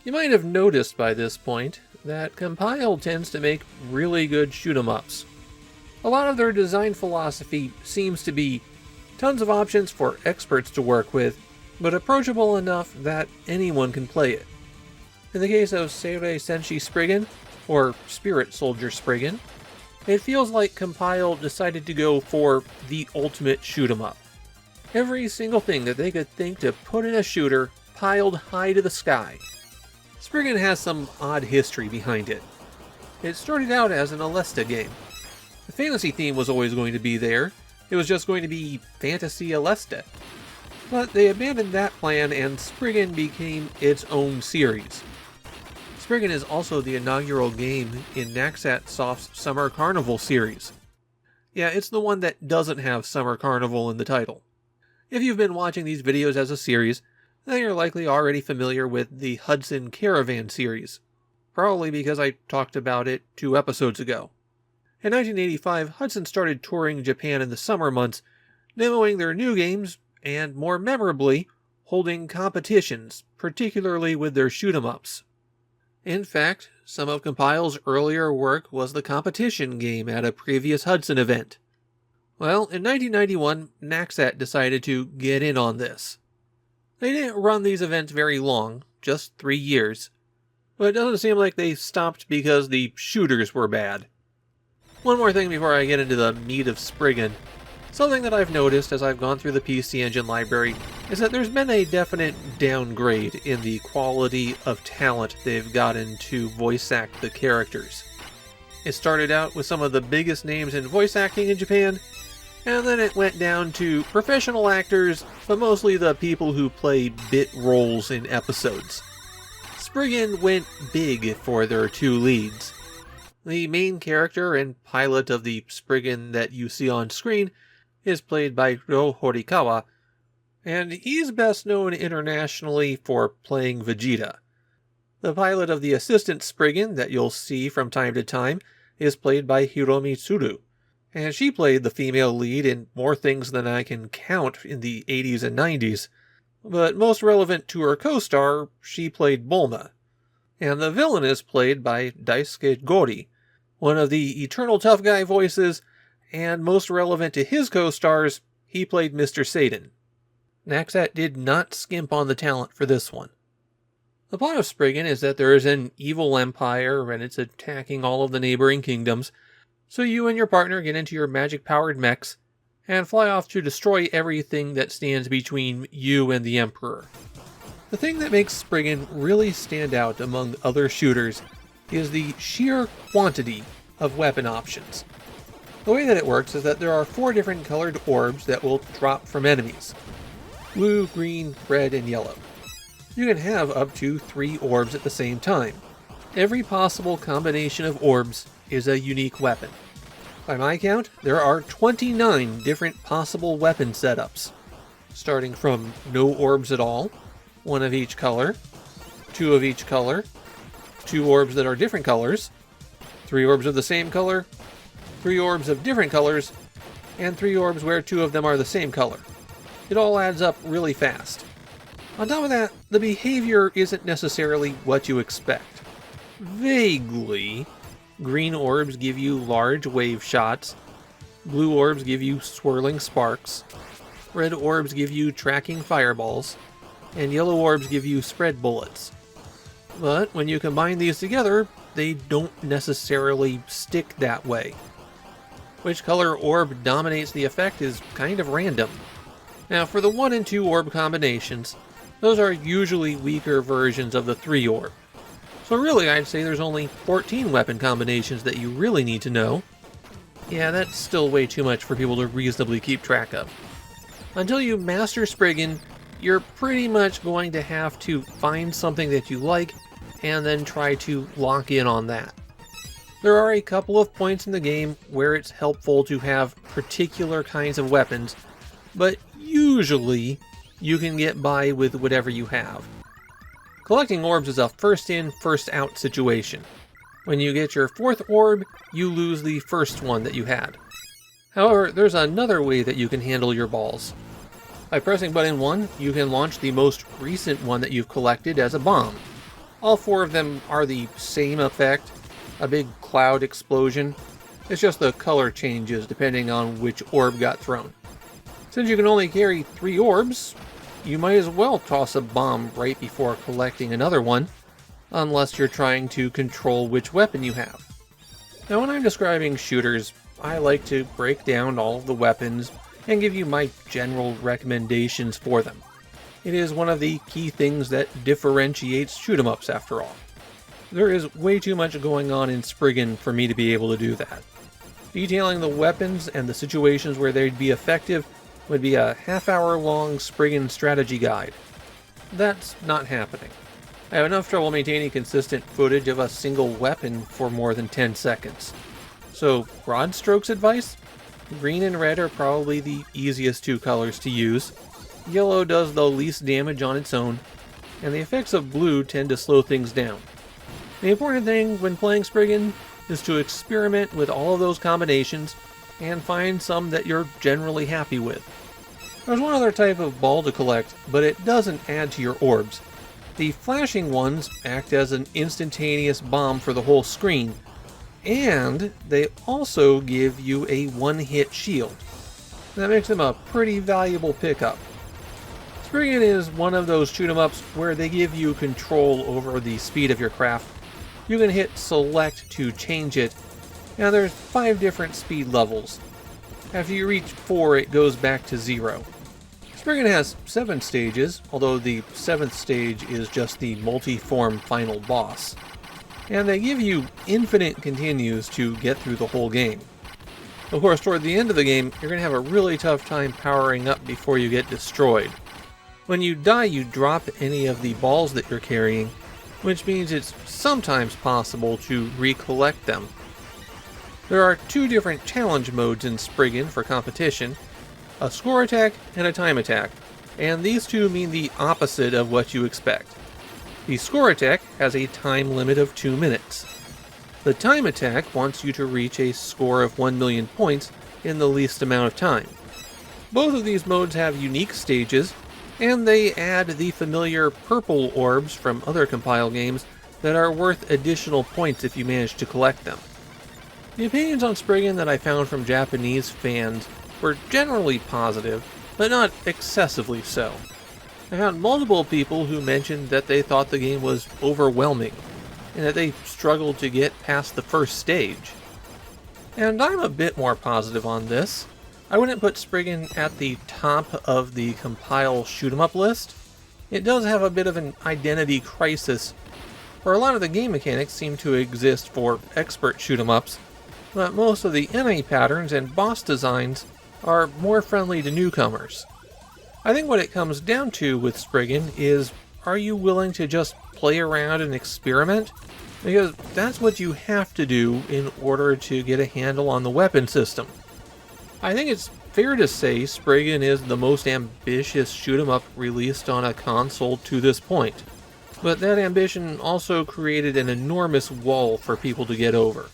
You might have noticed by this point that Compile tends to make really good shoot-'em-ups. A lot of their design philosophy seems to be tons of options for experts to work with, but approachable enough that anyone can play it. In the case of Seirei Senshi Spriggan, or Spirit Soldier Spriggan, it feels like Compile decided to go for the ultimate shoot-'em-up. Every single thing that they could think to put in a shooter piled high to the sky. Spriggan has some odd history behind it. It started out as an Alesta game. The fantasy theme was always going to be there, it was just going to be Fantasy Alesta. But they abandoned that plan and Spriggan became its own series. Spriggan is also the inaugural game in Naxat Soft's Summer Carnival series. Yeah, it's the one that doesn't have Summer Carnival in the title. If you've been watching these videos as a series, then you're likely already familiar with the Hudson Caravan series. Probably because I talked about it 2 episodes ago. In 1985, Hudson started touring Japan in the summer months, demoing their new games, and more memorably, holding competitions, particularly with their shoot-'em-ups. In fact, some of Compile's earlier work was the competition game at a previous Hudson event. Well, in 1991, Naxat decided to get in on this. They didn't run these events very long, just 3 years, but it doesn't seem like they stopped because the shooters were bad. One more thing before I get into the meat of Spriggan. Something that I've noticed as I've gone through the PC Engine library is that there's been a definite downgrade in the quality of talent they've gotten to voice act the characters. It started out with some of the biggest names in voice acting in Japan, and then it went down to professional actors, but mostly the people who play bit roles in episodes. Spriggan went big for their 2 leads. The main character and pilot of the Spriggan that you see on screen is played by Ryo Horikawa, and he's best known internationally for playing Vegeta. The pilot of the assistant Spriggan that you'll see from time to time is played by Hiromi Tsuru, and she played the female lead in more things than I can count in the 80s and 90s, but most relevant to her co-star, she played Bulma. And the villain is played by Daisuke Gori, one of the Eternal Tough Guy voices, and most relevant to his co-stars, he played Mr. Satan. Naxat did not skimp on the talent for this one. The plot of Spriggan is that there is an evil empire and it's attacking all of the neighboring kingdoms, so you and your partner get into your magic-powered mechs and fly off to destroy everything that stands between you and the Emperor. The thing that makes Spriggan really stand out among other shooters is the sheer quantity of weapon options. The way that it works is that there are 4 different colored orbs that will drop from enemies. Blue, green, red, and yellow. You can have up to 3 orbs at the same time. Every possible combination of orbs is a unique weapon. By my count, there are 29 different possible weapon setups, starting from no orbs at all, 1 of each color, 2 of each color, 2 orbs that are different colors, 3 orbs of the same color, 3 orbs of different colors, and 3 orbs where 2 of them are the same color. It all adds up really fast. On top of that, the behavior isn't necessarily what you expect. Vaguely, green orbs give you large wave shots, blue orbs give you swirling sparks, red orbs give you tracking fireballs, and yellow orbs give you spread bullets. But when you combine these together, they don't necessarily stick that way. Which color orb dominates the effect is kind of random. Now for the 1 and 2 orb combinations, those are usually weaker versions of the 3 orb. So really I'd say there's only 14 weapon combinations that you really need to know. Yeah, that's still way too much for people to reasonably keep track of. Until you master Spriggan, you're pretty much going to have to find something that you like and then try to lock in on that. There are a couple of points in the game where it's helpful to have particular kinds of weapons, but usually you can get by with whatever you have. Collecting orbs is a first in, first out situation. When you get your 4th orb, you lose the first one that you had. However, there's another way that you can handle your balls. By pressing button 1, you can launch the most recent one that you've collected as a bomb. All four of them are the same effect, a big cloud explosion. It's just the color changes depending on which orb got thrown. Since you can only carry 3 orbs, you might as well toss a bomb right before collecting another one, unless you're trying to control which weapon you have. Now when I'm describing shooters, I like to break down all of the weapons and give you my general recommendations for them. It is one of the key things that differentiates shoot-em-ups after all. There is way too much going on in Spriggan for me to be able to do that. Detailing the weapons and the situations where they'd be effective would be a half-hour-long Spriggan strategy guide. That's not happening. I have enough trouble maintaining consistent footage of a single weapon for more than 10 seconds. So, broad strokes advice? Green and red are probably the easiest 2 colors to use. Yellow does the least damage on its own, and the effects of blue tend to slow things down. The important thing when playing Spriggan is to experiment with all of those combinations and find some that you're generally happy with. There's one other type of ball to collect, but it doesn't add to your orbs. The flashing ones act as an instantaneous bomb for the whole screen, and they also give you a one-hit shield. That makes them a pretty valuable pickup. Spriggan is one of those shoot-em-ups where they give you control over the speed of your craft. You can hit select to change it, and there's 5 different speed levels. After you reach 4, it goes back to 0. Spriggan has 7 stages, although the 7th stage is just the multi-form final boss. And they give you infinite continues to get through the whole game. Of course, toward the end of the game, you're going to have a really tough time powering up before you get destroyed. When you die, you drop any of the balls that you're carrying, which means it's sometimes possible to recollect them. There are 2 different challenge modes in Spriggan for competition, a score attack and a time attack, and these 2 mean the opposite of what you expect. The score attack has a time limit of 2 minutes. The time attack wants you to reach a score of 1 million points in the least amount of time. Both of these modes have unique stages, and they add the familiar purple orbs from other Compile games that are worth additional points if you manage to collect them. The opinions on Spriggan that I found from Japanese fans were generally positive, but not excessively so. I found multiple people who mentioned that they thought the game was overwhelming, and that they struggled to get past the first stage. And I'm a bit more positive on this. I wouldn't put Spriggan at the top of the Compile shoot-em-up list. It does have a bit of an identity crisis, where a lot of the game mechanics seem to exist for expert shoot-em-ups, but most of the enemy patterns and boss designs are more friendly to newcomers. I think what it comes down to with Spriggan is, are you willing to just play around and experiment? Because that's what you have to do in order to get a handle on the weapon system. I think it's fair to say Spriggan is the most ambitious shoot-em-up released on a console to this point. But that ambition also created an enormous wall for people to get over.